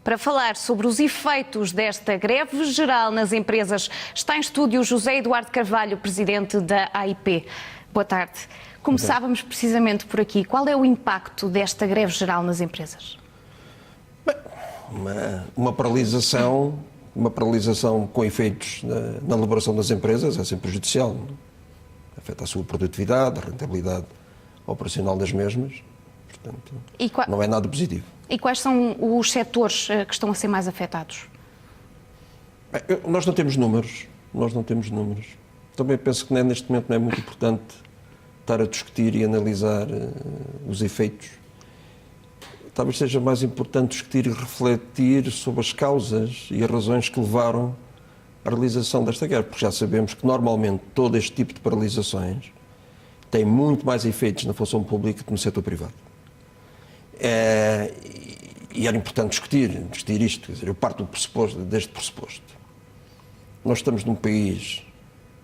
Para falar sobre os efeitos desta greve geral nas empresas, está em estúdio José Eduardo Carvalho, presidente da AIP. Boa tarde. Começávamos precisamente por aqui. Qual é o impacto desta greve geral nas empresas? Bem, uma paralisação com efeitos na elaboração das empresas é sempre prejudicial. Afeta a sua produtividade, a rentabilidade operacional das mesmas. Portanto, não é nada positivo. E quais são os setores que estão a ser mais afetados? Bem, nós não temos números. Também penso que neste momento não é muito importante estar a discutir e analisar os efeitos. Talvez seja mais importante discutir e refletir sobre as causas e as razões que levaram à realização desta guerra, porque já sabemos que normalmente todo este tipo de paralisações tem muito mais efeitos na função pública que no setor privado. E era importante discutir isto. Quer dizer, eu parto deste pressuposto. Nós estamos num país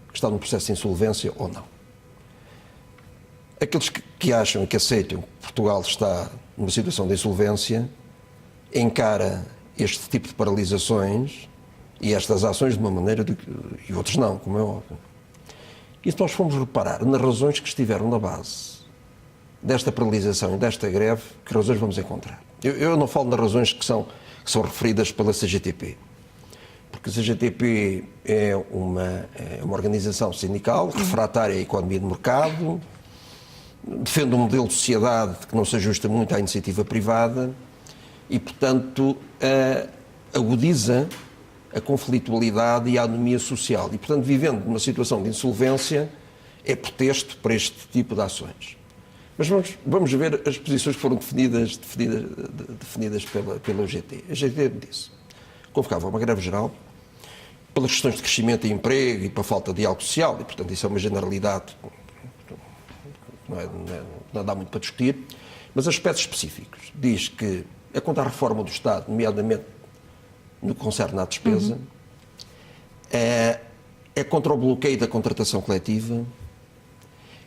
que está num processo de insolvência ou não? Aqueles que acham e que aceitam que Portugal está numa situação de insolvência encara este tipo de paralisações e estas ações de uma maneira e outros não, como é óbvio. E se nós formos reparar nas razões que estiveram na base desta paralisação e desta greve, que razões vamos encontrar? Eu não falo das razões que são referidas pela CGTP, porque a CGTP é uma organização sindical refratária à economia de mercado, defende um modelo de sociedade que não se ajusta muito à iniciativa privada e, portanto, agudiza a conflitualidade e a anomia social. E, portanto, vivendo numa situação de insolvência, é pretexto para este tipo de ações. Mas vamos ver as posições que foram definidas pela UGT. A UGT disse, convocava uma greve geral pelas questões de crescimento e emprego e para a falta de diálogo social, e, portanto, isso é uma generalidade, não dá muito para discutir, mas aspectos específicos. Diz que é contra a reforma do Estado, nomeadamente no que concerne à despesa, é contra o bloqueio da contratação coletiva,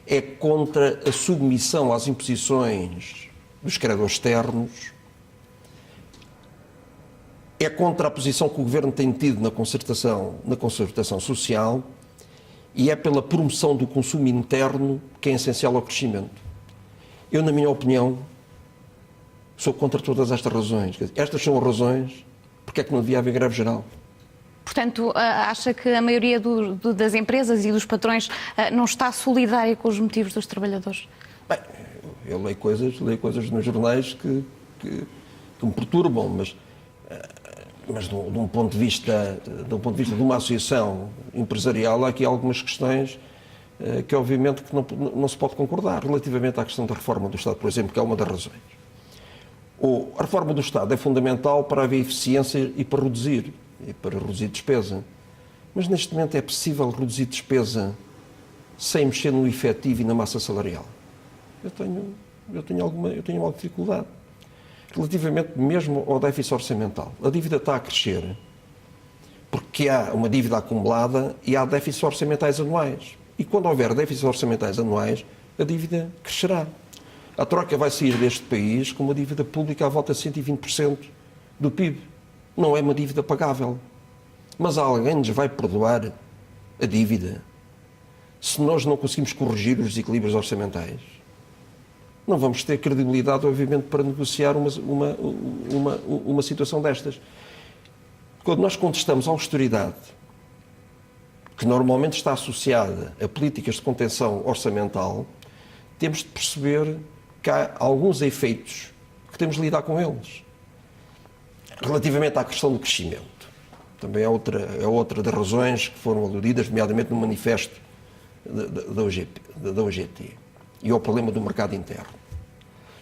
é contra a submissão às imposições dos credores externos, é contra a posição que o Governo tem tido na concertação social e é pela promoção do consumo interno que é essencial ao crescimento. Eu, na minha opinião, sou contra todas estas razões. Estas são as razões porque é que não devia haver greve geral. Portanto, acha que a maioria das empresas e dos patrões não está solidária com os motivos dos trabalhadores? Bem, eu leio coisas nos jornais que me perturbam, mas de um ponto de vista de uma associação empresarial, há aqui algumas questões que obviamente que não se pode concordar, relativamente à questão da reforma do Estado, por exemplo, que é uma das razões. A reforma do Estado é fundamental para haver eficiência e para reduzir despesa. Mas neste momento é possível reduzir despesa sem mexer no efetivo e na massa salarial? Eu tenho alguma dificuldade. Relativamente mesmo ao déficit orçamental. A dívida está a crescer porque há uma dívida acumulada e há déficits orçamentais anuais. E quando houver déficits orçamentais anuais, a dívida crescerá. A Troika vai sair deste país com uma dívida pública à volta de 120% do PIB. Não é uma dívida pagável. Mas alguém nos vai perdoar a dívida se nós não conseguimos corrigir os desequilíbrios orçamentais? Não vamos ter credibilidade, obviamente, para negociar uma situação destas. Quando nós contestamos a austeridade, que normalmente está associada a políticas de contenção orçamental, temos de perceber que há alguns efeitos que temos de lidar com eles. Relativamente à questão do crescimento, também é outra das razões que foram aludidas, nomeadamente no manifesto da UGT, e ao problema do mercado interno.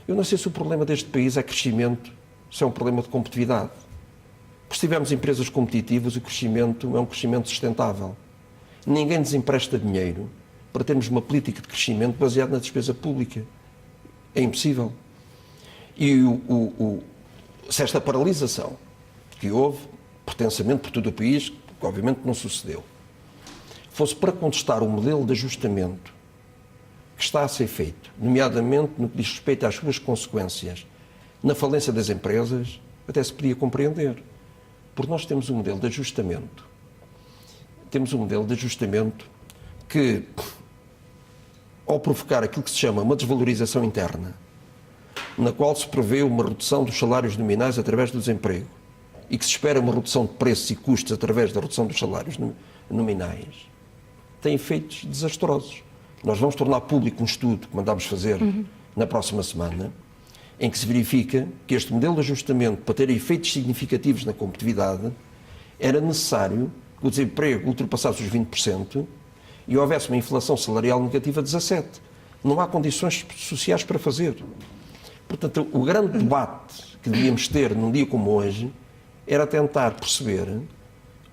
Eu não sei se o problema deste país é crescimento, se é um problema de competitividade. Porque se tivermos empresas competitivas, o crescimento é um crescimento sustentável. Ninguém nos empresta dinheiro para termos uma política de crescimento baseada na despesa pública. É impossível. E se esta paralisação que houve, pretensamente por todo o país, que obviamente não sucedeu, fosse para contestar o modelo de ajustamento que está a ser feito, nomeadamente no que diz respeito às suas consequências na falência das empresas, até se podia compreender. Porque nós temos um modelo de ajustamento. Temos um modelo de ajustamento que, ao provocar aquilo que se chama uma desvalorização interna, na qual se prevê uma redução dos salários nominais através do desemprego e que se espera uma redução de preços e custos através da redução dos salários nominais, tem efeitos desastrosos. Nós vamos tornar público um estudo que mandámos fazer na próxima semana, em que se verifica que este modelo de ajustamento, para ter efeitos significativos na competitividade, era necessário que o desemprego ultrapassasse os 20% e houvesse uma inflação salarial negativa de 17%. Não há condições sociais para fazer. Portanto, o grande debate que devíamos ter num dia como hoje era tentar perceber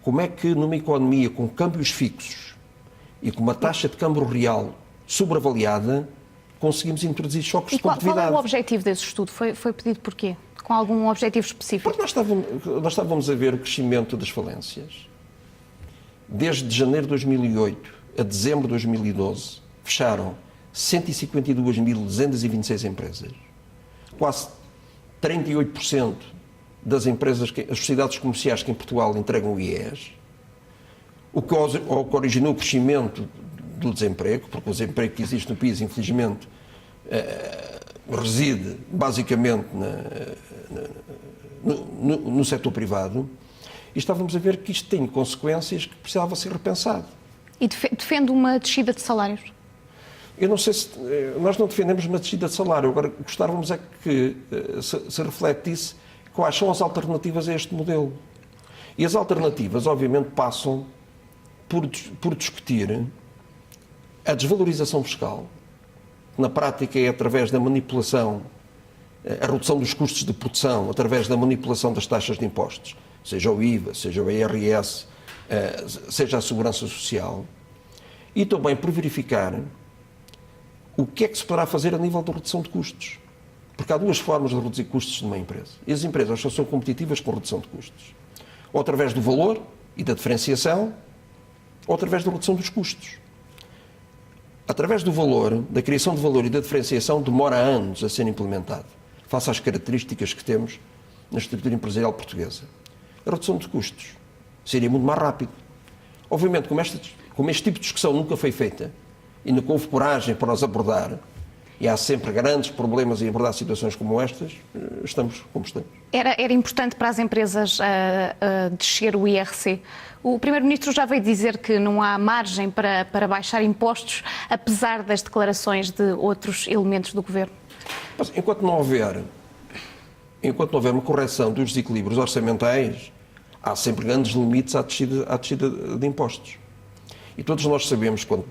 como é que numa economia com câmbios fixos e com uma taxa de câmbio real sobreavaliada conseguimos introduzir choques de competitividade. Qual é o objetivo desse estudo? Foi pedido porquê? Com algum objetivo específico? Porque nós estávamos a ver o crescimento das falências. Desde janeiro de 2008 a dezembro de 2012 fecharam 152.226 empresas. Quase 38% das empresas, as sociedades comerciais que em Portugal entregam o IES, o que originou o crescimento do desemprego, porque o desemprego que existe no país, infelizmente, reside basicamente no setor privado, e estávamos a ver que isto tem consequências que precisava ser repensado. E defende uma descida de salários? Eu não sei se... Nós não defendemos uma descida de salário, agora gostávamos é que se refletisse quais são as alternativas a este modelo. E as alternativas, obviamente, passam por discutir a desvalorização fiscal, que na prática é através da manipulação, a redução dos custos de produção, através da manipulação das taxas de impostos, seja o IVA, seja o IRS, seja a Segurança Social, e também por verificar o que é que se poderá fazer a nível de redução de custos. Porque há duas formas de reduzir custos numa empresa. E as empresas só são competitivas com redução de custos. Ou através do valor e da diferenciação, ou através da redução dos custos. Através do valor, da criação de valor e da diferenciação, demora anos a ser implementado, face às características que temos na estrutura empresarial portuguesa. A redução de custos seria muito mais rápido. Obviamente, como este tipo de discussão nunca foi feita e nunca houve coragem para nós abordar, e há sempre grandes problemas em abordar situações como estas, estamos como estamos. Era importante para as empresas descer o IRC. O Primeiro-Ministro já veio dizer que não há margem para baixar impostos, apesar das declarações de outros elementos do Governo. Mas, enquanto não houver uma correção dos desequilíbrios orçamentais, há sempre grandes limites à descida de impostos. E todos nós sabemos, quando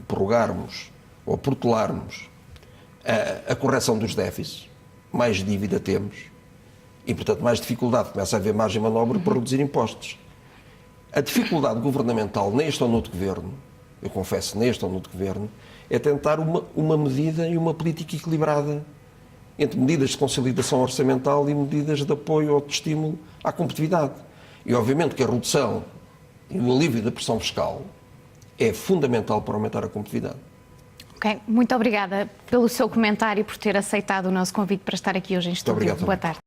prorrogarmos ou protelarmos a correção dos déficits, mais dívida temos e, portanto, mais dificuldade. Começa a haver margem de manobra para reduzir impostos. A dificuldade governamental neste ou noutro governo, eu confesso, neste ou noutro governo, é tentar uma medida e uma política equilibrada entre medidas de consolidação orçamental e medidas de apoio ou de estímulo à competitividade. E, obviamente, que a redução e o alívio da pressão fiscal é fundamental para aumentar a competitividade. Ok, muito obrigada pelo seu comentário e por ter aceitado o nosso convite para estar aqui hoje em estúdio. Muito obrigado. Boa tarde.